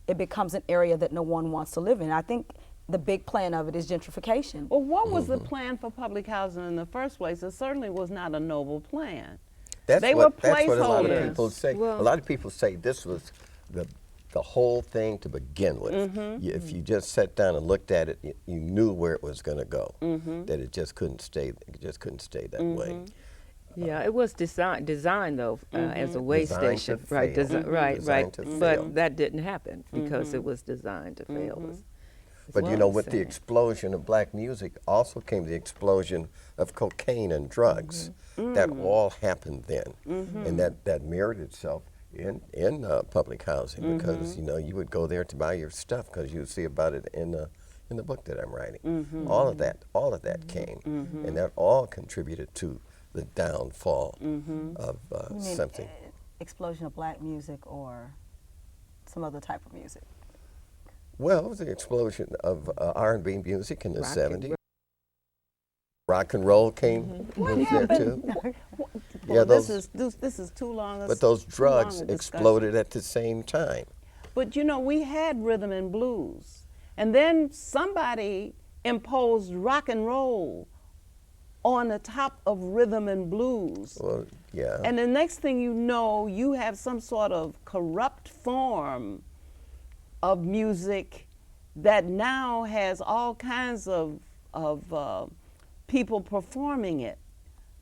it becomes an area that no one wants to live in. I think the big plan of it is gentrification. Well, what was the plan for public housing in the first place? It certainly was not a noble plan. They were That's what a lot of placeholders. people say. Well- A lot of people say this was the whole thing to begin with. If you just sat down and looked at it, you knew where it was going to go. That it just couldn't stay. It just couldn't stay that way. Yeah, it was designed though as a way Designed to station, right? fail. Right. Designed to fail. But that didn't happen because it was designed to fail. But you know, with the explosion of black music, also came the explosion of cocaine and drugs. That all happened then, and that mirrored itself in public housing because you would go there to buy your stuff because you would see about it in the book that I'm writing. All of that came, and that all contributed to the downfall of You mean something. explosion of black music or some other type of music? Well, it was the explosion of R&B music in the Rock and 70s. Rock and roll came there too. people. Yeah, this those- is too long. But those too long a drugs discussion. exploded at the same time. But you know, we had rhythm and blues, and then somebody imposed rock and roll on the top of rhythm and blues. Well, yeah. And the next thing you know, you have some sort of corrupt form of music that now has all kinds of people performing it.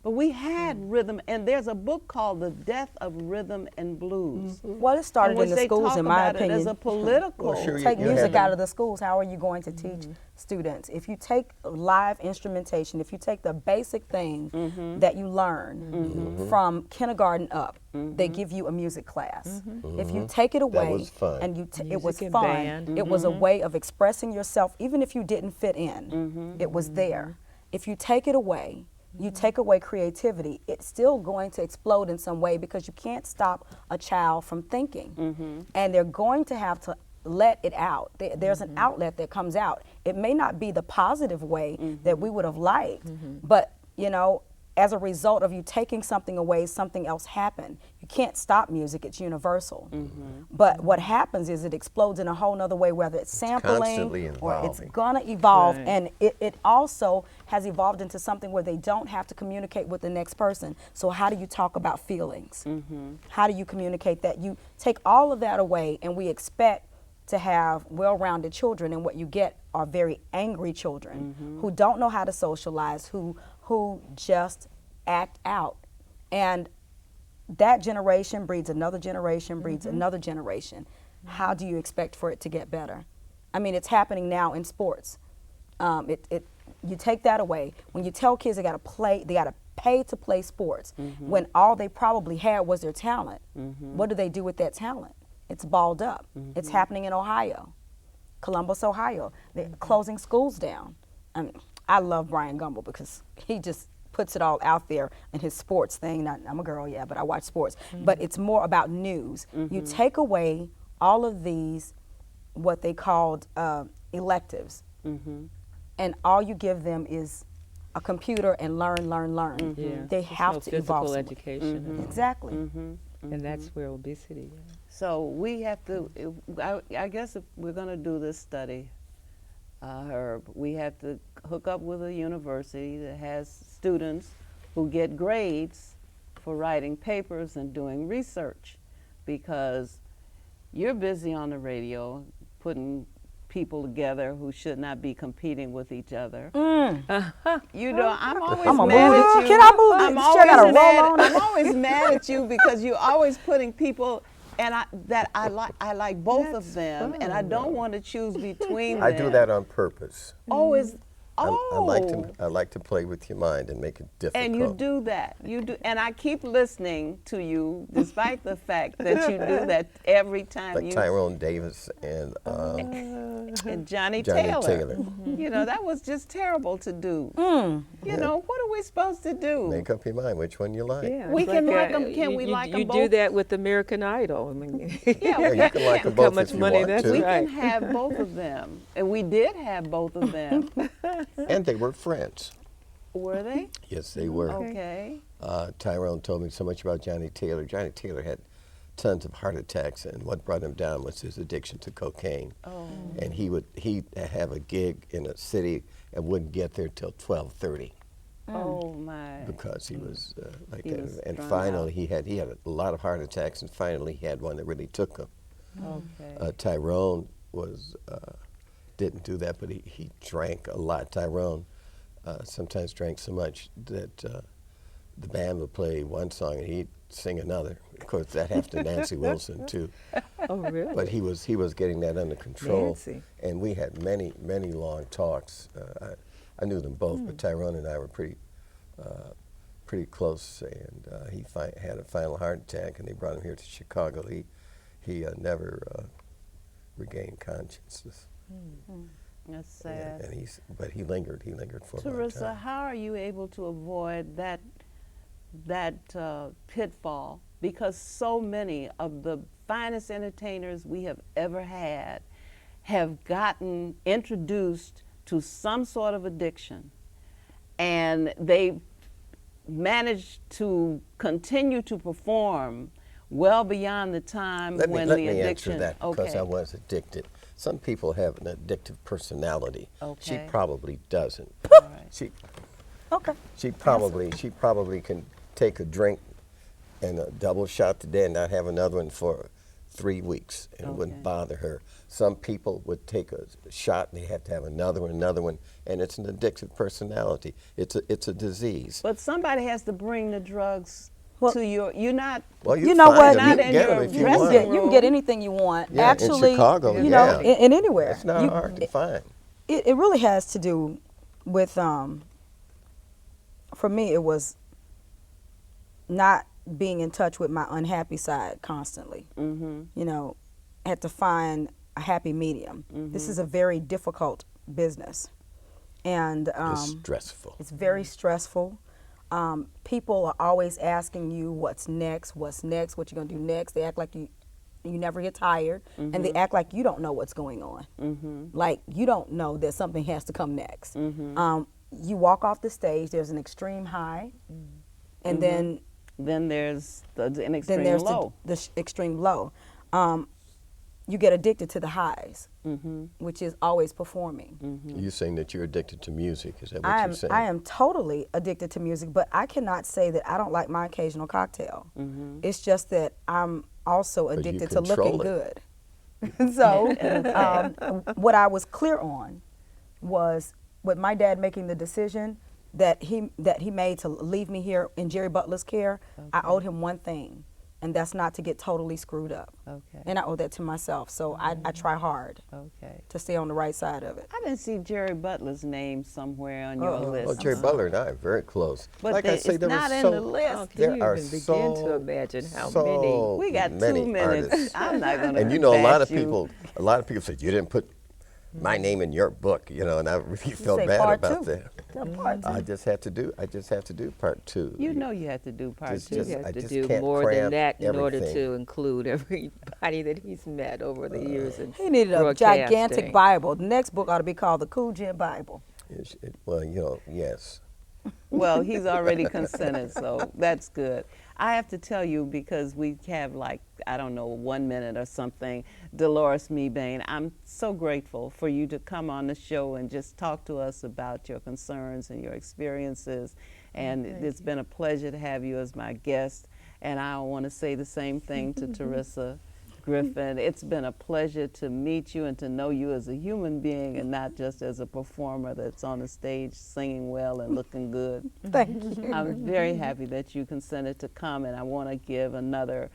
But we had rhythm, and there's a book called The Death of Rhythm and Blues. Well, it started in which in the they schools, talk in my about it as opinion. a political. Well, sure, you- Take you music had- out of the schools. How are you going to teach students? If you take live instrumentation, if you take the basic thing that you learn from kindergarten up, they give you a music class. If you take it away, was fun. and it was Music and fun. band. It was a way of expressing yourself, even if you didn't fit in. It was there. If you take it away, you take away creativity, it's still going to explode in some way because you can't stop a child from thinking. And they're going to have to let it out. There's an outlet that comes out. It may not be the positive way that we would have liked, but you know, as a result of you taking something away, something else happened. You can't stop music, it's universal. But what happens is it explodes in a whole nother way, whether it's sampling constantly or it's evolving. gonna evolve. Right. And it also has evolved into something where they don't have to communicate with the next person. So how do you talk about feelings? How do you communicate that? You take all of that away, and we expect to have well-rounded children, and what you get are very angry children who don't know how to socialize, who just act out. And that generation breeds another generation, breeds another generation. How do you expect for it to get better? I mean, it's happening now in sports. You take that away. When you tell kids they got to pay to play sports, when all they probably had was their talent. What do they do with that talent? It's balled up. It's happening in Ohio, Columbus, Ohio. They're closing schools down. I mean, I love Brian Gumbel because he just puts it all out there in his sports thing. I'm a girl, yeah, but I watch sports. But it's more about news. You take away all of these, what they called electives, and all you give them is a computer and learn. Yeah. They There's have no to physical evolve. education. Exactly. And that's where obesity is. So we have to, I guess if we're going to do this study, Herb, we have to hook up with a university that has students who get grades for writing papers and doing research, because you're busy on the radio putting people together who should not be competing with each other. You know, I'm always I'm a mad move at it. you. Can I move I'm it? Sure, I gotta always mad. roll on it. I'm always mad at you because you're always putting people, and I like both of them, and I don't want to choose between them. I do that on purpose. Always. I like to play with your mind and make it difficult. And you do that. You do, and I keep listening to you, despite the fact that you do that every time. Like you Tyrone Davis and and Johnny Johnny Taylor. Taylor. You know, that was just terrible to do. You know, what are we supposed to do? Make up your mind which one you like. We it's can like a- 'em, can we like 'em You do both? that with American Idol. I mean, Yeah, Yeah, you can like them Look both how much if you money want that's to. we right. can have both of them, and we did have both of them. And they were friends. Were they? Yes, they were. Okay. Tyrone told me so much about Johnny Taylor. Johnny Taylor had tons of heart attacks, and what brought him down was his addiction to cocaine. And he'd have a gig in a city and wouldn't get there till 12:30 Oh my. because he was like He that. was And strung finally, out. he had a lot of heart attacks, and finally he had one that really took him. Okay. Tyrone was didn't do that, but he drank a lot. Tyrone sometimes drank so much that the band would play one song and he'd sing another. Of course, that happened to Nancy Wilson too. oh, really? But he was getting that under control. Nancy. And we had many long talks. I knew them both, but Tyrone and I were pretty close. And he had a final heart attack, and they brought him here to Chicago. He never regained consciousness. That's sad. And but he lingered for a long Terisa, time. how are you able to avoid that pitfall? Because so many of the finest entertainers we have ever had have gotten introduced to some sort of addiction, and they managed to continue to perform well beyond the time Let when me the addiction. answer that because okay. I was addicted. Some people have an addictive personality. She Okay. probably doesn't. All right. She Okay. she probably can take a drink and a double shot today and not have another one for 3 weeks, and it wouldn't Okay. bother her. Some people would take a shot and they have to have another one, and it's an addictive personality. It's a disease. But somebody has to bring the drugs Well- to your. You're not. Well, You know what? Them. Not You can in get your them if you dressing want. You can get anything you want. Yeah, in Actually, Chicago, you know, yeah. in anywhere. It's not hard to find. It really has to do with, for me, it was not being in touch with my unhappy side constantly. Mm-hmm. You know, had to find a happy medium. This is a very difficult business. And It's stressful. it's very stressful. People are always asking you what's next, what you gonna do next. They act like you never get tired, and they act like you don't know what's going on. Like you don't know that something has to come next. You walk off the stage, there's an extreme high, and then There's an then extreme there's low. the extreme low. You get addicted to the highs, which is always performing. You're saying that you're addicted to music. Is that what I you're saying? am totally addicted to music, but I cannot say that I don't like my occasional cocktail. It's just that I'm also you addicted to looking control good. So what I was clear on was with my dad making the decision that he made to leave me here in Jerry Butler's care. I owed him one thing, and that's not to get totally screwed up. Okay. And I owe that to myself. So I try hard Okay. to stay on the right side of it. I didn't see Jerry Butler's name somewhere on your Uh-oh. list. Well, Jerry Butler and I are very close. But like I it's say, there not were in so, the list. Oh, can there you are even begin so, to imagine how so many? We got many 2 minutes. artists. I'm not gonna. And you know, a lot of bash you. people said you didn't put my name in your book, you know, and I really felt say bad part about two. that. Part I just have to do part 2. You know you have to do part Just- 2. just- You have I to just do can't more than cram that in order everything. to include everybody that he's met over the years. And He needed a gigantic Bible. The next book ought to be called the Cool Gin Bible. Well, you know, yes. Well, he's already consented, so that's good. I have to tell you, because we have like, I don't know, 1 minute or something, Deloris MeBain, I'm so grateful for you to come on the show and just talk to us about your concerns and your experiences. And it's been a pleasure to have you as my guest. And I want to say the same thing to Terisa Griffin. It's been a pleasure to meet you and to know you as a human being and not just as a performer that's on the stage singing well and looking good. Thank you. I'm very happy that you consented to come, and I want to give another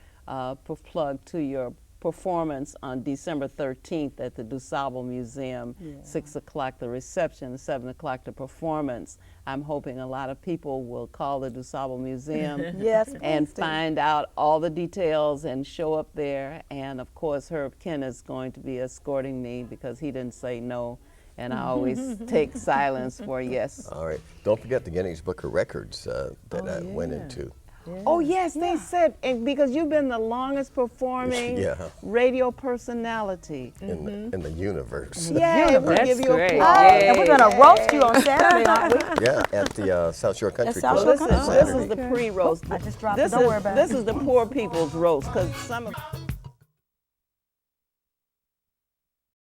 plug to your performance on December 13th at the DuSable Museum, 6 o'clock the reception, 7 o'clock the performance. I'm hoping a lot of people will call the DuSable Museum Yes, and please do. find out all the details and show up there. And of course, Herb Ken is going to be escorting me because he didn't say no, and I always take silence for yes. All right. Don't forget the Guinness Book of Records that I went into. Oh yes, they said, and because you've been the longest performing Yeah. radio personality. In the universe. Yeah, we That's give you great. applause. Yay. And we're gonna roast you on Saturday, aren't we? Yeah, at the South Shore Country South Club. Shore This Country is, Club. this is the pre-roast. I just dropped it. This Don't is, worry about this it. is the poor people's roast, because some of